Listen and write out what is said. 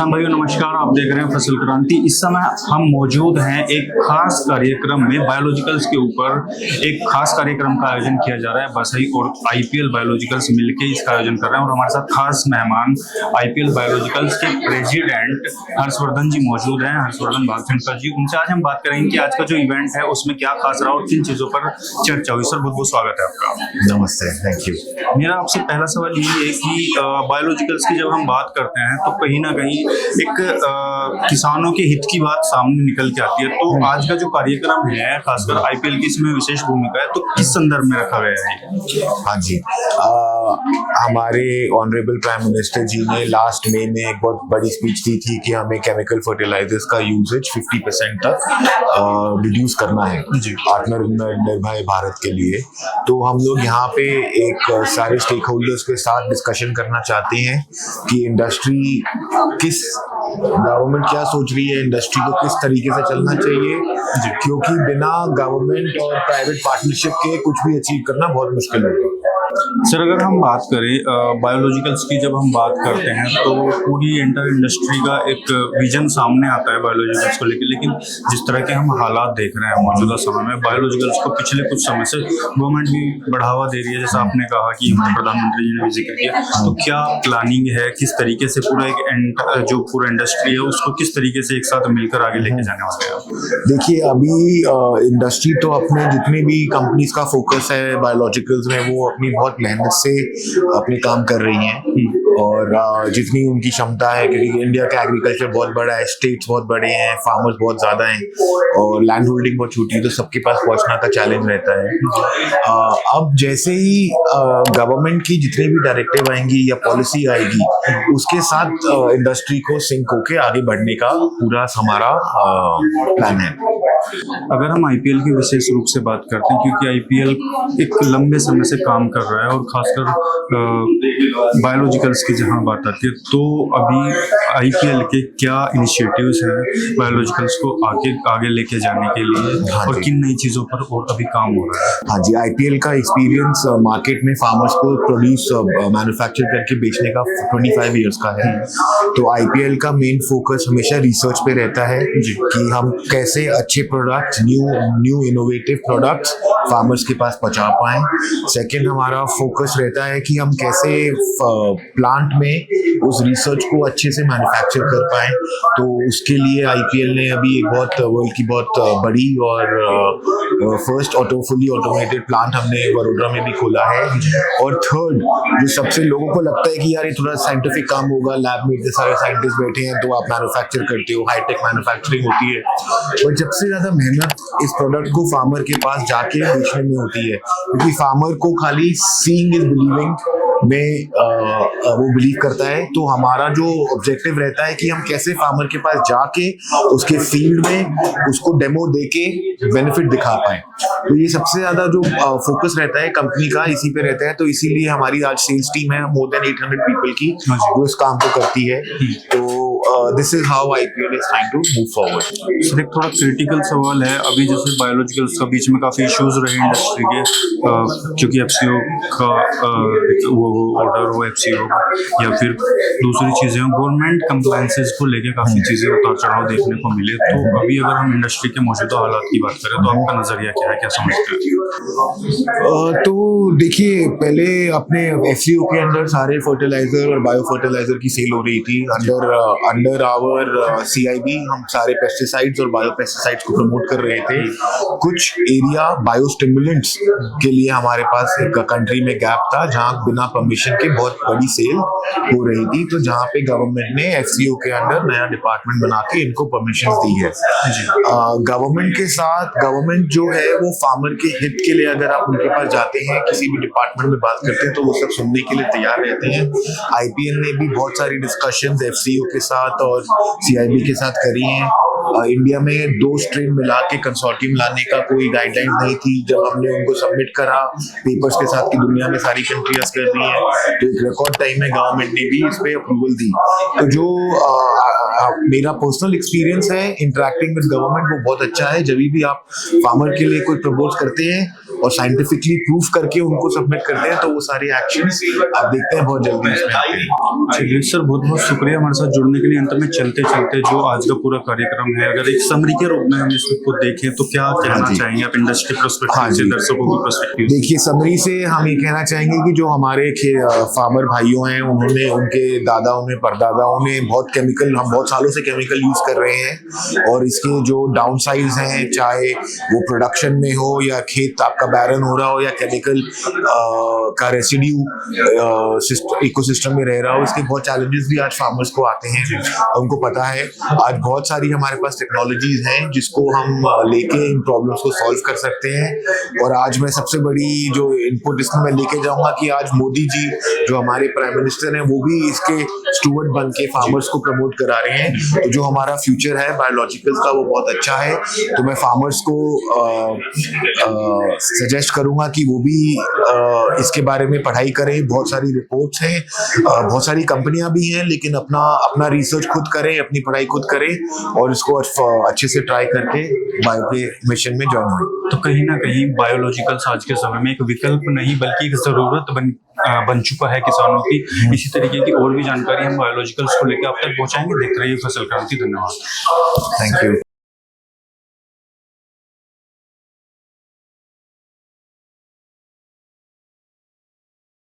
किसान भाइयों नमस्कार। आप देख रहे हैं फसल क्रांति। इस समय हम मौजूद हैं एक खास कार्यक्रम में, बायोलॉजिकल्स के ऊपर एक खास कार्यक्रम का आयोजन किया जा रहा है। बसई और आईपीएल बायोलॉजिकल्स मिलकर इसका आयोजन कर रहे हैं और हमारे साथ खास मेहमान आईपीएल बायोलॉजिकल्स के प्रेसिडेंट हर्षवर्धन जी मौजूद हैं, हर्षवर्धन भागचंदकर जी। उनसे आज हम बात करेंगे कि आज का जो इवेंट है उसमें क्या खास रहा और किन चीजों पर चर्चा हुई। सर बहुत बहुत स्वागत है आपका। नमस्ते, थैंक यू। मेरा आपसे पहला सवाल ये है कि बायोलॉजिकल्स की जब हम बात करते हैं तो कहीं ना कहीं एक किसानों के हित की बात सामने निकल के आती है। तो आज का जो कार्यक्रम है, खासकर आईपीएल की, इसमें विशेष भूमिका है, तो किस संदर्भ में रखा गया है? हाँ जी, हमारे ऑनरेबल प्राइम मिनिस्टर जी ने लास्ट मई में एक बहुत बड़ी स्पीच दी थी कि हमें केमिकल फर्टिलाइजर्स का यूजेज 50% तक रिड्यूस करना है आत्मनिर्भर भारत के लिए। तो हम लोग यहाँ पे एक सारे स्टेक होल्डर्स के साथ डिस्कशन करना चाहते हैं कि इंडस्ट्री गवर्नमेंट क्या सोच रही है, इंडस्ट्री को किस तरीके से चलना चाहिए, क्योंकि बिना गवर्नमेंट और प्राइवेट पार्टनरशिप के कुछ भी अचीव करना बहुत मुश्किल होगा। सर अगर हम बात करें बायोलॉजिकल्स की, जब हम बात करते हैं तो पूरी इंटर इंडस्ट्री का एक विजन सामने आता है बायोलॉजिकल्स को लेकर, लेकिन जिस तरह के हम हालात देख रहे हैं मौजूदा समय में, बायोलॉजिकल्स को पिछले कुछ समय से गवर्नमेंट भी बढ़ावा दे रही है, जैसा आपने कहा कि हमारे प्रधानमंत्री जी ने भी जिक्र किया। तो क्या प्लानिंग है, किस तरीके से पूरा एक जो पूरा इंडस्ट्री है उसको किस तरीके से एक साथ मिलकर आगे लेके जाने वाले हैं? देखिए, अभी इंडस्ट्री तो अपने जितने भी कंपनीज का फोकस है बायोलॉजिकल्स में, वो अपनी बहुत मेहनत से अपने काम कर रही हैं और जितनी उनकी क्षमता है, क्योंकि इंडिया का एग्रीकल्चर बहुत बड़ा है, स्टेट्स बहुत बड़े हैं, फार्मर्स बहुत ज़्यादा हैं और लैंड होल्डिंग बहुत छोटी है, तो सबके पास पहुंचना का चैलेंज रहता है। अब जैसे ही गवर्नमेंट की जितनी भी डायरेक्टिव आएंगी या पॉलिसी आएगी, उसके साथ इंडस्ट्री को सिंक होके आगे बढ़ने का पूरा हमारा प्लान है। अगर हम आईपीएल की विशेष रूप से बात करते हैं, क्योंकि आईपीएल एक लंबे समय से काम कर रहा है और खासकर बायोलॉजिकल्स की जहां बात आती है, तो अभी आईपीएल के क्या इनिशिएटिव्स हैं बायोलॉजिकल्स को आगे लेके जाने के लिए? हाँ, और किन नई चीज़ों पर और अभी काम हो रहा है? हाँ जी, आईपीएल का एक्सपीरियंस मार्केट में फार्मर्स को प्रोड्यूस मैन्युफैक्चर करके बेचने का 25 ईयर्स का है। तो आईपीएल का मेन फोकस हमेशा रिसर्च पे रहता है कि हम कैसे अच्छे products, new innovative products farmers के पास पहुंचा पाएं। सेकंड, हमारा फोकस रहता है कि हम कैसे प्लांट में उस रिसर्च को अच्छे से मैन्युफैक्चर कर पाएं। तो उसके लिए आईपीएल ने अभी एक बहुत वर्ल्ड की बहुत बड़ी और फर्स्ट फुली ऑटोमेटेड प्लांट हमने वडोदरा में भी खोला है। और थर्ड, जो सबसे लोगों को लगता है कि यार ये थोड़ा साइंटिफिक काम होगा, लैब में इतने सारे साइंटिस्ट बैठे हैं तो आप मैन्युफैक्चर करते हो, हाईटेक मैन्युफैक्चरिंग होती है, और सबसे ज्यादा मेहनत इस प्रोडक्ट को फार्मर के पास जाके बेचने में होती है, क्योंकि फार्मर को खाली सीइंग इज बिलीविंग में वो बिलीव करता है। तो हमारा जो ऑब्जेक्टिव रहता है कि हम कैसे फार्मर के पास जाके उसके फील्ड में उसको डेमो देके बेनिफिट दिखा पाए। तो ये सबसे ज्यादा जो फोकस रहता है कंपनी का, इसी पे रहता है। तो इसीलिए हमारी आज सेल्स टीम है मोर देन 800 पीपल की, जो इस काम को करती है। तो this is how IPL is trying to move forward. Sir एक थोड़ा क्रिटिकल सवाल है, अभी जैसे बायोलॉजिकल्स का बीच में काफ़ी इश्यूज रहे इंडस्ट्री के, क्योंकि एफसीओ का वो ऑर्डर हो, एफसीओ या फिर दूसरी चीज़ें, गवर्नमेंट कंप्लायंसेस को लेके काफ़ी चीज़ें उतार चढ़ाव देखने को मिले। तो अभी अगर हम इंडस्ट्री के मौजूदा हालात की बात करें तो आपका नजरिया क्या है, क्या समझते हैं? तो देखिए, पहले अपने एफसीओ के अंदर सारे फर्टिलाइजर और बायो फर्टिलाइजर की सेल हो रही थी। अंडर आवर सीआईबी हम सारे पेस्टिसाइड्स और बायो पेस्टिसाइड्स को प्रमोट कर रहे थे। कुछ एरिया बायोस्टिमुलेंट्स के लिए हमारे पास एक कंट्री में गैप था, जहां बिना परमिशन के बहुत बड़ी सेल हो रही थी। तो जहां पे गवर्नमेंट ने एफसीओ के अंदर नया डिपार्टमेंट बना के इनको परमिशन दी है। गवर्नमेंट के साथ गवर्नमेंट जो है वो फार्मर के हित के लिए, अगर आप उनके पास जाते हैं, किसी भी डिपार्टमेंट में बात करते हैं, तो वो सब सुनने के लिए तैयार रहते हैं। आईपीएल ने भी बहुत सारी डिस्कशंस एफसीओ के साथ और सीआईबी के साथ करी हैं। इंडिया में 2 स्ट्रेन मिला के कंसोर्टियम लाने का कोई गाइडलाइन नहीं थी। जब हमने उनको सबमिट करा पेपर्स के साथ कि दुनिया में सारी कंट्रीज कर रही हैं, तो एक रिकॉर्ड टाइम में गवर्नमेंट ने भी इस पे अप्रूवल दी। तो जो मेरा पर्सनल एक्सपीरियंस है इंटरेक्टिंग विद गवर्नमेंट, वो बहुत अच्छा है। जब भी आप फार्मर के लिए कोई प्रपोज करते हैं और साइंटिफिकली प्रूफ करके उनको सबमिट करते हैं, तो वो सारे एक्शंस आप देखते हैं बहुत जल्दी इसमें आते हैं। चलिए सर, बहुत बहुत शुक्रिया हमारे साथ जुड़ने के लिए। अंत में चलते चलते जो आज का पूरा कार्यक्रम है, अगर एक समरी के रूप में हम इसको देखें तो क्या कहना चाहेंगे आप इंडस्ट्री पर्सपेक्टिव से, दर्शकों के पर्सपेक्टिव से? देखिए, समरी से हम ये कहना चाहेंगे कि जो हमारे फार्मर भाइयों हैं, उन्होंने, उनके दादाओं ने, परदादाओं ने बहुत केमिकल, हम बहुत सालों से केमिकल यूज कर रहे हैं, और इसके जो डाउन साइड्स हैं, चाहे वो प्रोडक्शन में हो या खेत आपका बैरन हो रहा हो या केमिकल का रेसिड्यू इकोसिस्टम में रह रहा हो, इसके बहुत चैलेंजेस भी आज फार्मर्स को आते हैं। उनको पता है आज बहुत सारी हमारे पास टेक्नोलॉजीज हैं जिसको हम लेके इन प्रॉब्लम्स को सॉल्व कर सकते हैं। और आज मैं सबसे बड़ी जो इनपुट इसमें मैं लेके जाऊंगा कि आज मोदी जी जो हमारे प्राइम मिनिस्टर हैं, वो भी इसके स्टूवर्ड बन के फार्मर्स को प्रमोट करा रहे हैं। तो जो हमारा फ्यूचर है बायोलॉजिकल्स का, वो बहुत अच्छा है। तो मैं फार्मर्स को सजेस्ट करूंगा कि वो भी इसके बारे में पढ़ाई करें। बहुत सारी रिपोर्ट्स हैं, बहुत सारी कंपनियां भी हैं, लेकिन अपना रिसर्च खुद करें, अपनी पढ़ाई खुद करें, और इसको अच्छे से ट्राई करके बायो के मिशन में ज्वाइन हुए। तो कहीं ना कहीं बायोलॉजिकल्स आज के समय में एक विकल्प नहीं बल्कि एक जरूरत बन चुका है किसानों की। इसी तरीके की और भी जानकारी हम बायोलॉजिकल्स को लेकर आप तक पहुंचाएंगे। देख रहिए फसल क्रांति। धन्यवाद। Thank you.